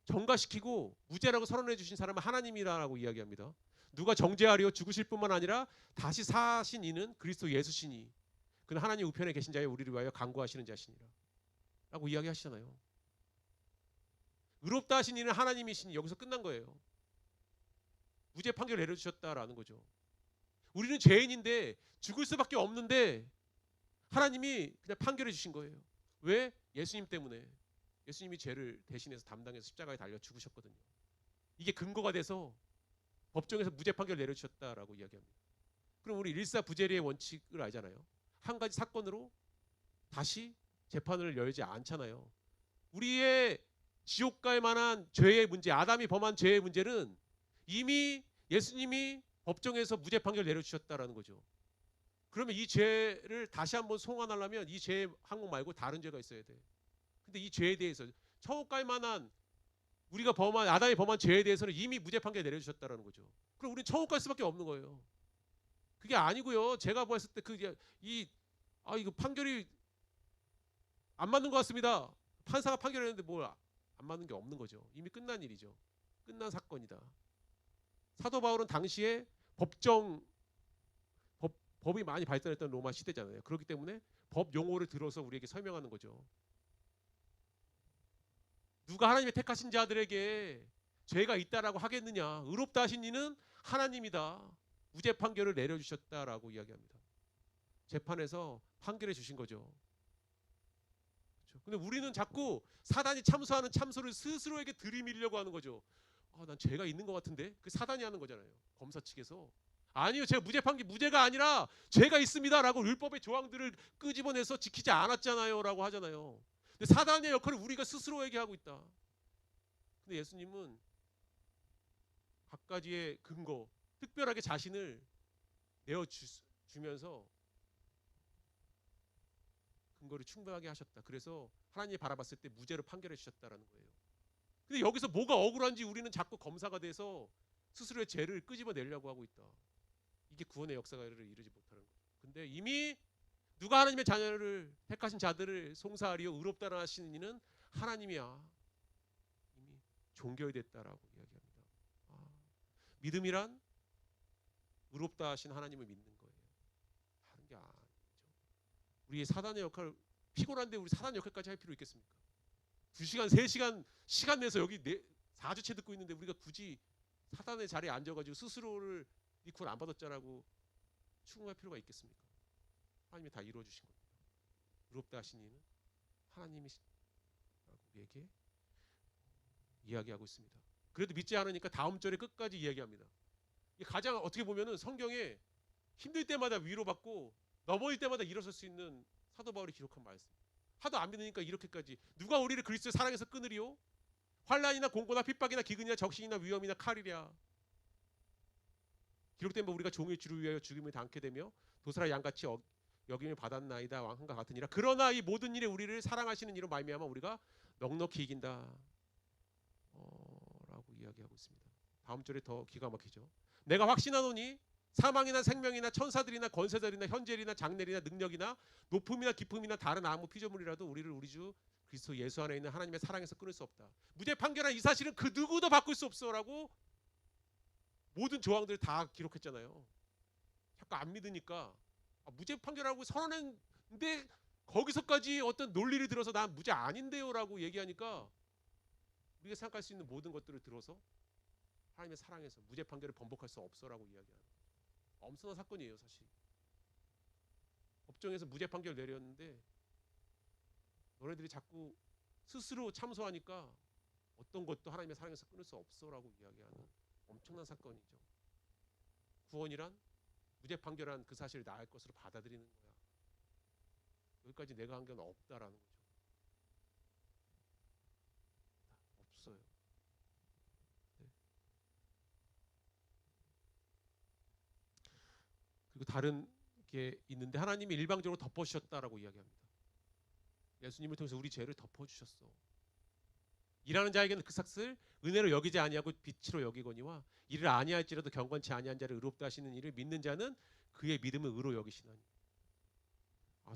정가시키고 무죄라고 선언해 주신 사람은 하나님이라고 이야기합니다. 누가 정죄하리요? 죽으실 뿐만 아니라 다시 사신 이는 그리스도 예수시니 그는 하나님 우편에 계신 자여 우리를 위하여 간구하시는 자시니라 라고 이야기하시잖아요. 의롭다 하신 이는 하나님이시니 여기서 끝난 거예요. 무죄 판결 내려주셨다라는 거죠. 우리는 죄인인데 죽을 수밖에 없는데 하나님이 그냥 판결해 주신 거예요. 왜? 예수님 때문에. 예수님이 죄를 대신해서 담당해서 십자가에 달려 죽으셨거든요. 이게 근거가 돼서 법정에서 무죄 판결 내려주셨다라고 이야기합니다. 그럼 우리 일사부재리의 원칙을 알잖아요. 한 가지 사건으로 다시 재판을 열지 않잖아요. 우리의 지옥 갈 만한 죄의 문제, 아담이 범한 죄의 문제는 이미 예수님이 법정에서 무죄 판결 내려주셨다라는 거죠. 그러면 이 죄를 다시 한번 송환하려면 이 죄의 항목 말고 다른 죄가 있어야 돼. 근데 이 죄에 대해서 천국 갈 만한 우리가 범한 아담이 범한 죄에 대해서는 이미 무죄 판결 내려주셨다라는 거죠. 그럼 우리는 천국 갈 수밖에 없는 거예요. 그게 아니고요. 제가 봤을 때 이거 판결이 안 맞는 것 같습니다. 판사가 판결했는데 뭐 안 맞는 게 없는 거죠. 이미 끝난 일이죠. 끝난 사건이다. 사도 바울은 당시에 법정 법이 많이 발달했던 로마 시대잖아요. 그렇기 때문에 법 용어를 들어서 우리에게 설명하는 거죠. 누가 하나님의 택하신 자들에게 죄가 있다라고 하겠느냐? 의롭다 하신 이는 하나님이다. 무죄 판결을 내려주셨다라고 이야기합니다. 재판에서 판결해 주신 거죠. 그렇죠? 근데 우리는 자꾸 사단이 참소하는 참소를 스스로에게 들이밀려고 하는 거죠. 난 죄가 있는 것 같은데? 그 사단이 하는 거잖아요. 검사 측에서. 아니요, 제가 무죄 판결 무죄가 아니라 죄가 있습니다라고 율법의 조항들을 끄집어내서 지키지 않았잖아요라고 하잖아요. 근데 사단의 역할을 우리가 스스로에게 하고 있다. 근데 예수님은 갖가지의 근거, 특별하게 자신을 내어주면서 근거를 충분하게 하셨다. 그래서 하나님이 바라봤을 때 무죄로 판결해 주셨다라는 거예요. 근데 여기서 뭐가 억울한지 우리는 자꾸 검사가 돼서 스스로의 죄를 끄집어내려고 하고 있다. 이게 구원의 역사가 이르지 못하는 거죠. 근데 이미 누가 하나님의 자녀를 택하신 자들을 송사하리요 의롭다라 하시는 이는 하나님이야. 이미 종결이 됐다라고 이야기합니다. 믿음이란 의롭다 하신 하나님을 믿는 거예요. 다른 게 아니죠. 우리의 사단의 역할 피곤한데 우리 사단 역할까지 할 필요 있겠습니까? 2시간, 3시간 시간 내서 여기 4주째 듣고 있는데 우리가 굳이 사단의 자리에 앉아가지고 스스로를 네 구원 안 받았자라고 추궁할 필요가 있겠습니까? 하나님이 다 이루어주신 겁니다. 의롭다 하신 이는 하나님이시라고 우리에게 이야기하고 있습니다. 그래도 믿지 않으니까 다음 절에 끝까지 이야기합니다. 가장 어떻게 보면은 성경에 힘들 때마다 위로받고 넘어질 때마다 일어설 수 있는 사도 바울이 기록한 말씀. 하도 안 믿으니까 이렇게까지 누가 우리를 그리스도의 사랑에서 끊으리요? 환난이나 공고나 핍박이나 기근이나 적신이나 위험이나 칼이랴. 기록된 바 우리가 종의 주를 위하여 죽임을 당케 되며 도사라 양같이 여김을 받았나이다 왕과 같으니라. 그러나 이 모든 일에 우리를 사랑하시는 이로 말미암아 우리가 넉넉히 이긴다. 라고 이야기하고 있습니다. 다음 절에 더 기가 막히죠. 내가 확신하노니 사망이나 생명이나 천사들이나 권세자들이나 현재일이나 장래일이나 능력이나 높음이나 깊음이나 다른 아무 피조물이라도 우리를 우리 주 그리스도 예수 안에 있는 하나님의 사랑에서 끊을 수 없다. 무죄 판결한 이 사실은 그 누구도 바꿀 수 없어라고 모든 조항들을 다 기록했잖아요. 자꾸 안 믿으니까 무죄 판결하고 선언했는데 거기서까지 어떤 논리를 들어서 난 무죄 아닌데요라고 얘기하니까 우리가 생각할 수 있는 모든 것들을 들어서 하나님의 사랑에서 무죄 판결을 번복할 수 없어라고 이야기하는 거죠. 엄청난 사건이에요, 사실. 법정에서 무죄 판결 내렸는데 너네들이 자꾸 스스로 참소하니까 어떤 것도 하나님의 사랑에서 끊을 수 없어라고 이야기하는 엄청난 사건이죠. 구원이란 무죄 판결한 그 사실을 나을 것으로 받아들이는 거야. 여기까지 내가 한 건 없다라는 거죠. 없어요. 네. 그리고 다른 게 있는데 하나님이 일방적으로 덮어주셨다라고 이야기합니다. 예수님을 통해서 우리 죄를 덮어주셨어. 일하는 자에게는 그 삭을 은혜로 여기지 아니하고 빛으로 여기거니와 이를 아니할지라도 경건치 아니한 자를 의롭다 하시는 이를 믿는 자는 그의 믿음을 의로 여기시나니.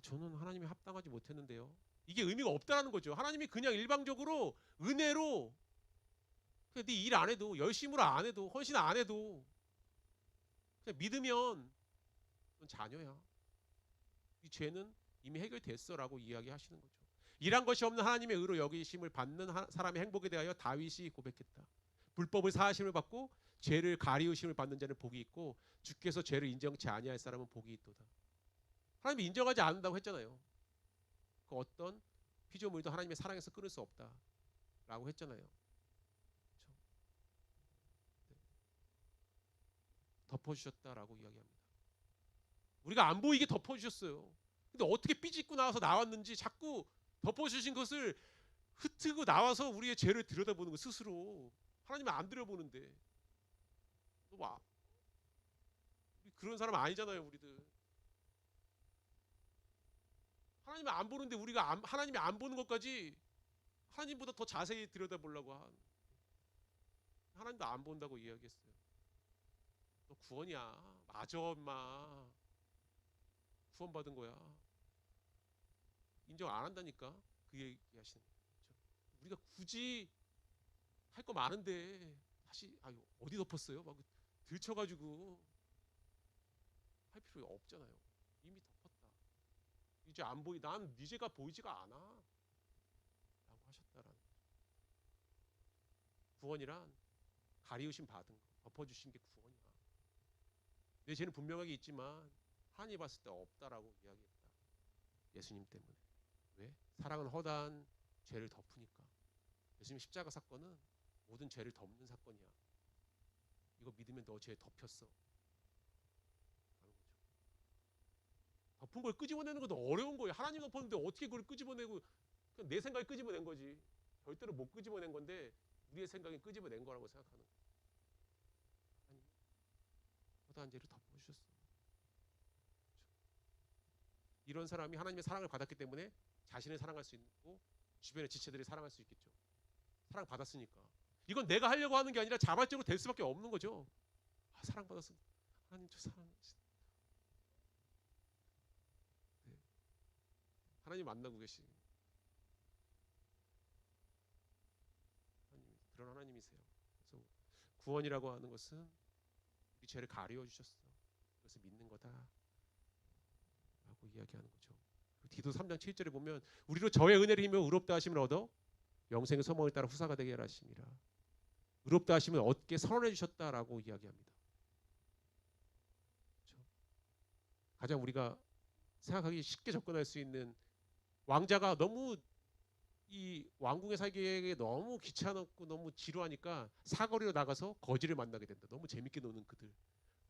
저는 하나님이 합당하지 못했는데요. 이게 의미가 없다는 거죠. 하나님이 그냥 일방적으로 은혜로 그냥 네 일 안 해도 열심으로 안 해도 헌신 안 해도 그냥 믿으면 넌 자녀야. 이 죄는 이미 해결됐어라고 이야기하시는 거죠. 일한 것이 없는 하나님의 의로 여기심을 받는 사람의 행복에 대하여 다윗이 고백했다. 불법을 사하심을 받고 죄를 가리우심을 받는 자는 복이 있고 주께서 죄를 인정치 아니할 사람은 복이 있도다. 하나님이 인정하지 않는다고 했잖아요. 그 어떤 피조물도 하나님의 사랑에서 끊을 수 없다라고 했잖아요. 그렇죠? 네. 덮어주셨다라고 이야기합니다. 우리가 안 보이게 덮어주셨어요. 근데 어떻게 삐짓고 나와서 나왔는지 자꾸 덮어주신 것을 흩트고 나와서 우리의 죄를 들여다보는 거 스스로. 하나님은 안 들여보는데. 우리 그런 사람 아니잖아요, 우리들. 하나님은 안 보는데 우리가 하나님이 안 보는 것까지 하나님보다 더 자세히 들여다보려고 한. 하나님도 안 본다고 이야기했어요. 너 구원이야. 맞아, 엄마. 구원받은 거야. 인정 안 한다니까. 그 얘기하시는 거죠. 우리가 굳이 할 거 많은데 다시 아유 어디 덮었어요? 막 들쳐가지고 할 필요가 없잖아요. 이미 덮었다. 이제 안 보이. 난 이제가 보이지가 않아. 라고 하셨다라는 거죠. 구원이란 가리우심 받은 거, 덮어주신 게 구원이야. 내 죄는 분명하게 있지만 하나님 봤을 때 없다라고 이야기했다. 예수님 때문에. 왜? 사랑은 허다한 죄를 덮으니까. 예수님 십자가 사건은 모든 죄를 덮는 사건이야. 이거 믿으면 너 죄 덮였어. 라는 거죠. 덮은 걸 끄집어내는 것도 어려운 거예요. 하나님 덮었는데 어떻게 그걸 끄집어내고 그냥 내 생각에 끄집어낸 거지. 절대로 못 끄집어낸 건데 우리의 생각에 끄집어낸 거라고 생각하는 거예요. 하나님 허다한 죄를 덮어주셨어. 이런 사람이 하나님의 사랑을 받았기 때문에 자신을 사랑할 수 있고 주변의 지체들을 사랑할 수 있겠죠. 사랑 받았으니까. 이건 내가 하려고 하는 게 아니라 자발적으로 될 수밖에 없는 거죠. 아, 사랑받았어. 하나님 저 사랑하시. 네. 하나님 만나고 계시. 하나님 그런 하나님이세요. 그래서 구원이라고 하는 것은 우리 죄를 가리워 주셨어. 그래서 믿는 거다라고 이야기하는 거죠. 디도 3장 7절에 보면 우리로 저의 은혜를 힘입어 의롭다 하심을 얻어 영생의 소망을 따라 후사가 되게 하라 하심이라. 의롭다 하심을 얻게 선언해 주셨다라고 이야기합니다. 그렇죠? 가장 우리가 생각하기 쉽게 접근할 수 있는 왕자가 너무 이 왕궁에 살기에 너무 귀찮았고 너무 지루하니까 사거리로 나가서 거지를 만나게 된다. 너무 재밌게 노는 그들.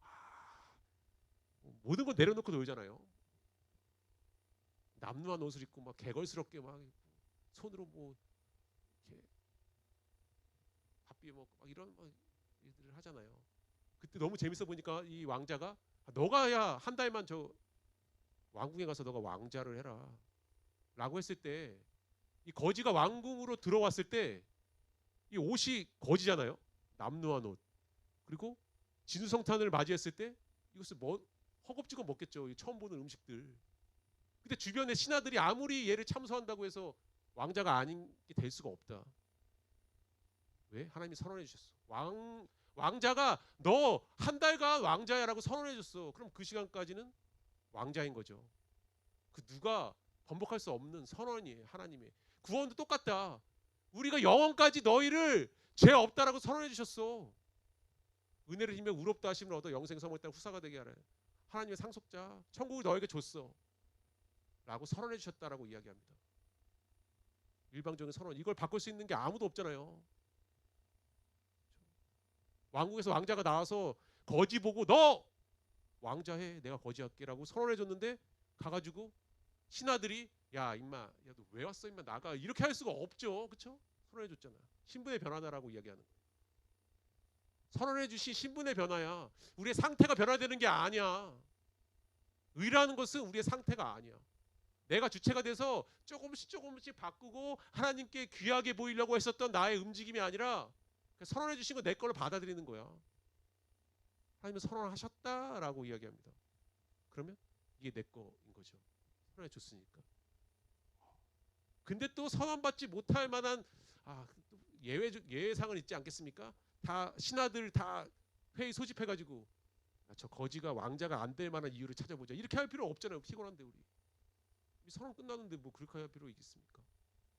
아, 모든 걸 내려놓고 놀잖아요. 남루한 옷을 입고 막 개걸스럽게 막 손으로 뭐 이렇게 밥 비벼 먹고 막 이런 막 일들을 하잖아요. 그때 너무 재밌어 보니까 이 왕자가 너가 야 한 달만 저 왕궁에 가서 너가 왕자를 해라 라고 했을 때 이 거지가 왕궁으로 들어왔을 때 이 옷이 거지잖아요. 남루한 옷. 그리고 진수성탄을 맞이했을 때 이것을 뭐 허겁지겁 먹겠죠. 처음 보는 음식들. 근데 주변의 신하들이 아무리 얘를 참소한다고 해서 왕자가 아닌 게 될 수가 없다. 왜? 하나님이 선언해 주셨어. 왕자가 너 한 달간 왕자야라고 선언해 줬어. 그럼 그 시간까지는 왕자인 거죠. 그 누가 번복할 수 없는 선언이에요. 하나님의. 구원도 똑같다. 우리가 영원까지 너희를 죄 없다라고 선언해 주셨어. 은혜를 힘에 의롭다 하심을 얻어 영생 성을 따라 후사가 되게 하라. 하나님의 상속자 천국을 너에게 줬어. 라고 선언해 주셨다라고 이야기합니다. 일방적인 선언. 이걸 바꿀 수 있는 게 아무도 없잖아요. 왕국에서 왕자가 나와서 거지 보고 너 왕자해 내가 거지할게라고 선언해 줬는데 가가지고 신하들이 야 임마 야 너 왜 왔어 임마 나가 이렇게 할 수가 없죠. 그렇죠? 선언해 줬잖아. 신분의 변화다라고 이야기하는 거예요. 선언해 주신 신분의 변화야. 우리의 상태가 변화되는 게 아니야. 의라는 것은 우리의 상태가 아니야. 내가 주체가 돼서 조금씩 바꾸고 하나님께 귀하게 보이려고 했었던 나의 움직임이 아니라 선언해 주신 거 내 걸로 받아들이는 거야. 하나님은 선언하셨다라고 이야기합니다. 그러면 이게 내 거인 거죠. 선언해 줬으니까. 근데 또 선언받지 못할 만한 예외상은 있지 않겠습니까? 다 신하들 다 회의 소집해가지고 저 거지가 왕자가 안 될 만한 이유를 찾아보자. 이렇게 할 필요 없잖아요. 피곤한데 우리 선언 끝났는데 뭐 그렇게 할 필요 있겠습니까?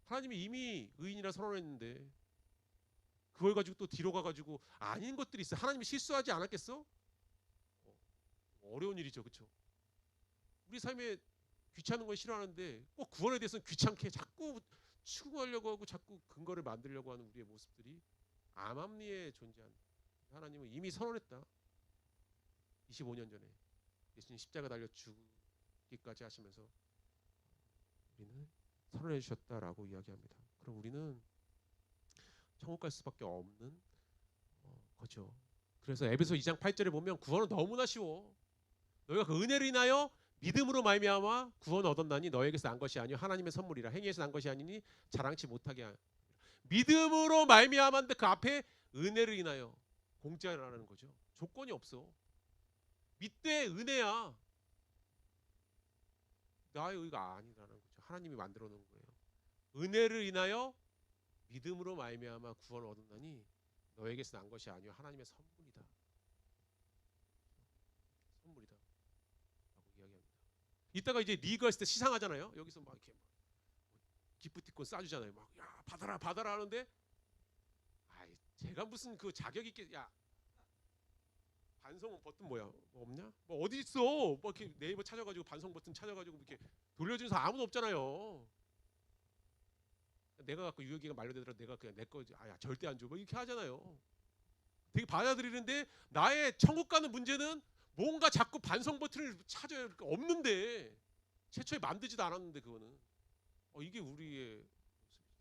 하나님이 이미 의인이라 선언했는데 그걸 가지고 또 뒤로 가가지고 아닌 것들이 있어. 하나님이 실수하지 않았겠어? 어려운 일이죠, 그렇죠? 우리 삶에 귀찮은 걸 싫어하는데 꼭 구원에 대해서는 귀찮게 자꾸 추구하려고 하고 자꾸 근거를 만들려고 하는 우리의 모습들이 암암리에 존재한 하나님은 이미 선언했다. 25년 전에 예수님 십자가 달려 죽기까지 하시면서 우리는 선언해 주셨다라고 이야기합니다. 그럼 우리는 천국 갈 수밖에 없는 거죠. 그래서 에베소 2장 8절에 보면 구원은 너무나 쉬워. 너희가 그 은혜를 인하여 믿음으로 말미암아 구원을 얻었나니 너에게서 난 것이 아니요 하나님의 선물이라. 행위에서 난 것이 아니니 자랑치 못하게 하라. 믿음으로 말미암았는데 그 앞에 은혜를 인하여 공짜라는 거죠. 조건이 없어. 믿되 은혜야. 나의 의가 아니라는 거죠. 하나님이 만들어 놓은 거예요. 은혜를 인하여 믿음으로 말미암아 구원을 얻었나니 너에게서 난 것이 아니요 하나님의 선물이다. 선물이다. 라고 이야기합니다. 이따가 이제 리그 했을 때 시상하잖아요. 여기서 막 이렇게 기프티콘 싸주잖아요. 막 야 받아라 받아라 하는데 아이 제가 무슨 그 자격 있게 야 반성 버튼 뭐야? 뭐 없냐? 뭐 어디 있어? 뭐 이렇게 네이버 찾아가지고 반성 버튼 찾아가지고 이렇게 돌려주는 사람 아무도 없잖아요. 내가 갖고 유효기간 만료되더라도 내가 그냥 내 거지. 아야 절대 안 줘. 뭐 이렇게 하잖아요. 되게 받아들이는데 나의 천국 가는 문제는 뭔가 자꾸 반성 버튼을 찾아야 없는데 최초에 만들지도 않았는데 그거는 이게 우리의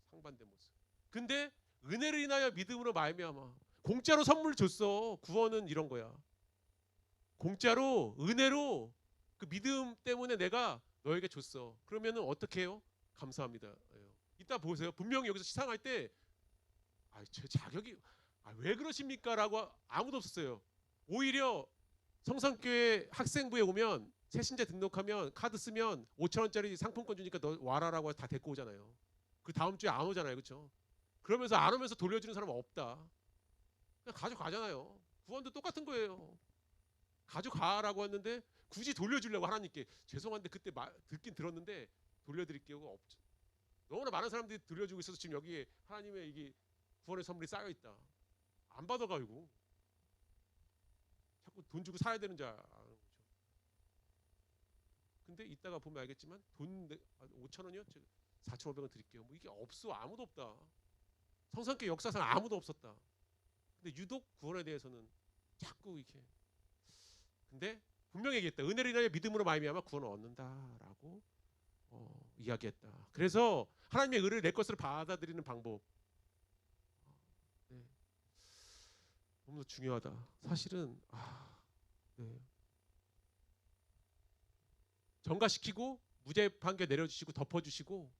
상반된 모습. 근데 은혜를 인하여 믿음으로 말미암아 공짜로 선물 줬어. 구원은 이런 거야. 공짜로 은혜로 그 믿음 때문에 내가 너에게 줬어. 그러면은 어떻게 해요? 감사합니다. 이따 보세요. 분명히 여기서 시상할 때 제 자격이 왜 그러십니까? 라고 아무도 없었어요. 오히려 성산교회 학생부에 오면 새신자 등록하면 카드 쓰면 5,000원짜리 상품권 주니까 너 와라라고 다 데리고 오잖아요. 그 다음 주에 안 오잖아요. 그렇죠? 그러면서 안 오면서 돌려주는 사람은 없다. 그냥 가져가잖아요. 구원도 똑같은 거예요. 가져가라고 했는데 굳이 돌려주려고 하나님께 죄송한데 그때 듣긴 들었는데 돌려드릴게요. 없죠. 너무나 많은 사람들이 돌려주고 있어서 지금 여기에 하나님의 이게 구원의 선물이 쌓여 있다. 안 받아가지고 자꾸 돈 주고 사야 되는 줄 아는 거죠. 근데 이따가 보면 알겠지만 돈 5,000원이요? 4,500원 드릴게요. 뭐 이게 없어. 아무도 없다. 성산교 역사상 아무도 없었다. 근데 유독 구원에 대해서는 자꾸 이렇게 근데 분명히 얘기했다. 은혜를 인하여 믿음으로 말미암아 구원을 얻는다라고 이야기했다. 그래서 하나님의 의를 내 것으로 받아들이는 방법 네. 너무 중요하다. 사실은 네. 정가시키고 무죄 판결 내려주시고 덮어주시고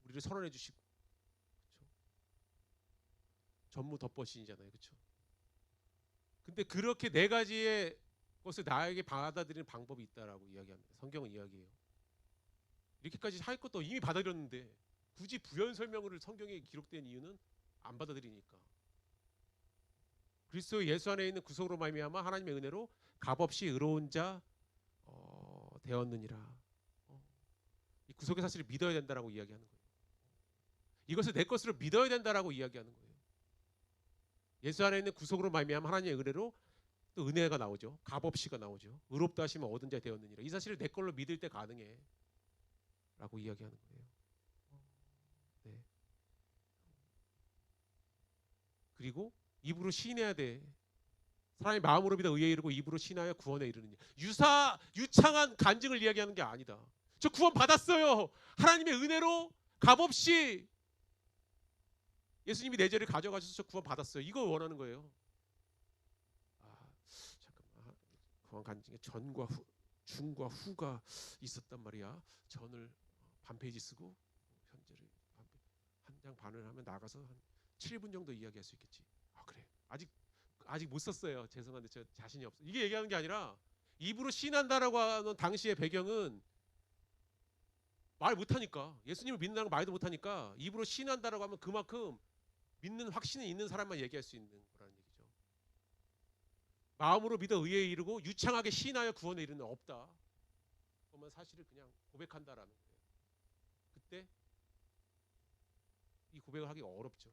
우리를 선언해 주시고 그렇죠? 전무 덮어신이잖아요. 그렇죠? 근데 그렇게 네 가지의 것을 나에게 받아들이는 방법이 있다라고 이야기합니다. 성경은 이야기해요. 이렇게까지 할 것도 이미 받아들였는데 굳이 부연 설명을 성경에 기록된 이유는 안 받아들이니까. 그리스도 예수 안에 있는 구속으로 말미암아 하나님의 은혜로 값없이 의로운 자 되었느니라. 이 구속의 사실을 믿어야 된다라고 이야기하는 거예요. 이것을 내 것으로 믿어야 된다라고 이야기하는 거예요. 예수 안에 있는 구속으로 말미암아 하나님의 은혜로 또 은혜가 나오죠. 값없이가 나오죠. 의롭다 하시면 얻은 자 되었느니라. 이 사실을 내 걸로 믿을 때 가능해. 라고 이야기하는 거예요. 네. 그리고 입으로 시인해야 돼. 사람이 마음으로 믿어 의에 이르고 입으로 시인하여 구원에 이르느니. 유창한 간증을 이야기하는 게 아니다. 저 구원 받았어요. 하나님의 은혜로 값없이 예수님이 내 죄를 가져가셔서 저 구원 받았어요. 이거 원하는 거예요. 잠깐만. 구원 간증에 전과 후, 중과 후가 있었단 말이야. 전을 반 페이지 쓰고 현재를 한 장 반을 하면 나가서 한 7분 정도 이야기할 수 있겠지. 그래. 아직 못 썼어요. 죄송한데 저 자신이 없어. 이게 얘기하는 게 아니라 입으로 신한다라고 하는 당시의 배경은 말 못하니까 예수님을 믿는다는 거 말도 못하니까 입으로 신한다라고 하면 그만큼 믿는 확신이 있는 사람만 얘기할 수 있는 거라는 얘기죠. 마음으로 믿어 의에 이르고 유창하게 신하여 구원에 이르는 없다. 그러면 사실을 그냥 고백한다라는 거예요. 그때 이 고백을 하기 어렵죠.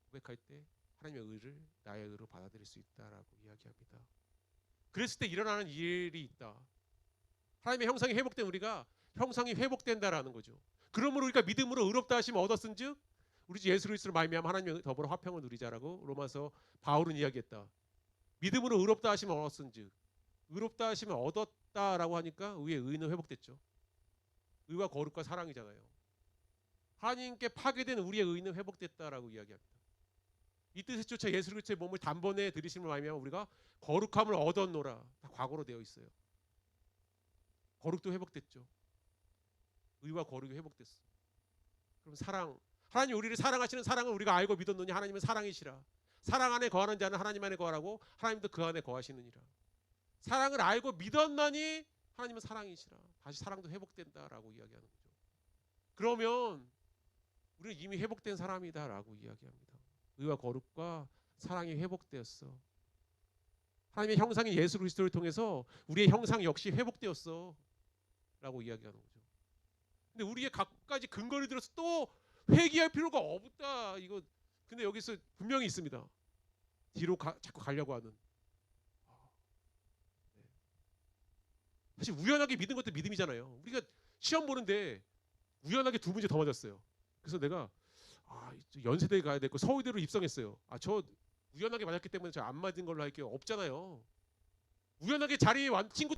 고백할 때 하나님의 의를 나의 의로 받아들일 수 있다라고 이야기합니다. 그랬을 때 일어나는 일이 있다. 하나님의 형상이 회복된 우리가 형상이 회복된다라는 거죠. 그러므로 우리가 믿음으로 의롭다 하심을 얻었은즉 우리 주 예수 그리스도로 말미암아 하나님의 더불어 화평을 누리자라고 로마서 바울은 이야기했다. 믿음으로 의롭다 하심을 얻었은즉 의롭다 하심을 얻었다라고 하니까 의의 의는 회복됐죠. 의와 거룩과 사랑이잖아요. 하나님께 파괴된 우리의 의는 회복됐다라고 이야기합니다. 이 뜻에 쫓아 예수 그리스도의 몸을 단번에 들이심을 말미암아 우리가 거룩함을 얻었노라. 다 과거로 되어 있어요. 거룩도 회복됐죠. 의와 거룩이 회복됐어. 그럼 사랑, 하나님 우리를 사랑하시는 사랑을 우리가 알고 믿었느니 하나님은 사랑이시라. 사랑 안에 거하는 자는 하나님 안에 거하라고 하나님도 그 안에 거하시느니라. 사랑을 알고 믿었나니 하나님은 사랑이시라. 다시 사랑도 회복된다라고 이야기하는 거죠. 그러면 우리는 이미 회복된 사람이다라고 이야기합니다. 의와 거룩과 사랑이 회복되었어. 하나님의 형상인 예수 그리스도를 통해서 우리의 형상 역시 회복되었어 라고 이야기하는 거죠. 근데 우리의 갖가지 근거를 들어서 또 회개할 필요가 없다. 이거 근데 여기서 분명히 있습니다. 뒤로 자꾸 가려고 하는. 사실 우연하게 믿은 것도 믿음이잖아요. 우리가 시험 보는데 우연하게 두 문제 더 맞았어요. 그래서 내가 연세대에 가야 되고 서울대로 입성했어요. 저 우연하게 맞았기 때문에 저 안 맞은 걸로 할게요. 없잖아요. 우연하게 자리에 친구